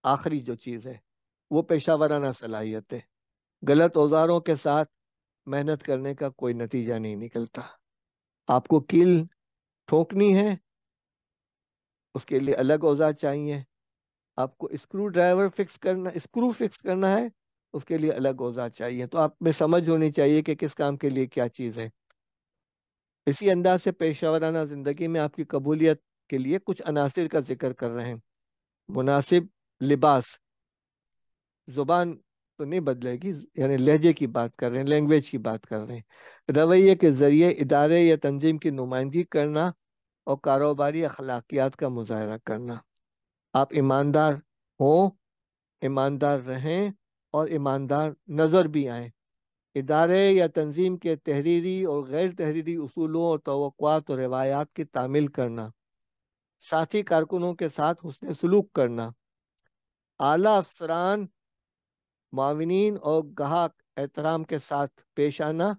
آخری جو چیز ہے وہ پیشہ ورانہ صلاحیت ہے. غلط اوزاروں کے ساتھ محنت کرنے کا کوئی نتیجہ نہیں نکلتا. آپ کو کیل ٹھوکنی ہے، اس کے لیے الگ اوزار چاہیے. آپ کو اسکرو فکس کرنا ہے، اس کے لیے الگ اوزار چاہیے. تو آپ میں سمجھ ہونی چاہیے کہ کس کام کے لیے کیا چیز ہے. اسی انداز سے پیشہ ورانہ زندگی میں آپ کی قبولیت کے لیے کچھ عناصر کا ذکر کر رہے ہیں. مناسب لباس، زبان تو نہیں بدلے گی، یعنی لہجے کی بات کر رہے ہیں، لینگویج کی بات کر رہے ہیں. رویے کے ذریعے ادارے یا تنظیم کی نمائندگی کرنا اور کاروباری اخلاقیات کا مظاہرہ کرنا. آپ ایماندار ہوں، ایماندار رہیں اور ایماندار نظر بھی آئیں. ادارے یا تنظیم کے تحریری اور غیر تحریری اصولوں اور توقعات اور روایات کی تعمیل کرنا. ساتھی کارکنوں کے ساتھ حسن سلوک کرنا. اعلیٰ افسران، معاونین اور گاہک احترام کے ساتھ پیش آنا.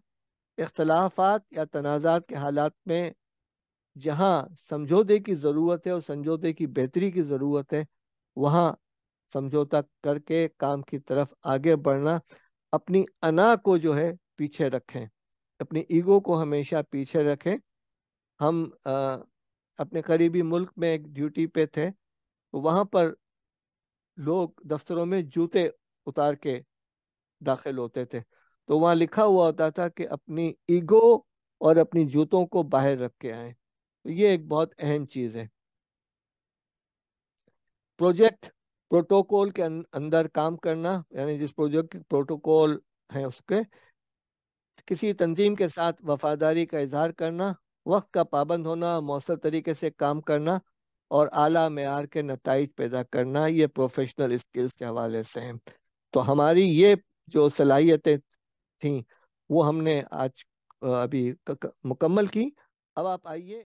اختلافات یا تنازعات کے حالات میں جہاں سمجھوتے کی ضرورت ہے اور سمجھوتے کی بہتری کی ضرورت ہے، وہاں سمجھوتا کر کے کام کی طرف آگے بڑھنا. اپنی انا کو جو ہے پیچھے رکھیں، اپنی ایگو کو ہمیشہ پیچھے رکھیں. ہم اپنے قریبی ملک میں ایک ڈیوٹی پہ تھے، وہاں پر لوگ دفتروں میں جوتے اتار کے داخل ہوتے تھے، تو وہاں لکھا ہوا ہوتا تھا کہ اپنی ایگو اور اپنی جوتوں کو باہر رکھ کے آئیں. یہ ایک بہت اہم چیز ہے. پروجیکٹ پروٹوکول کے اندر کام کرنا، یعنی جس پروجیکٹ پروٹوکول ہے اس کے کسی تنظیم کے ساتھ وفاداری کا اظہار کرنا. وقت کا پابند ہونا، مؤثر طریقے سے کام کرنا اور اعلیٰ معیار کے نتائج پیدا کرنا، یہ پروفیشنل اسکلز کے حوالے سے ہیں. تو ہماری یہ جو صلاحیتیں تھیں وہ ہم نے آج ابھی مکمل کی. اب آپ آئیے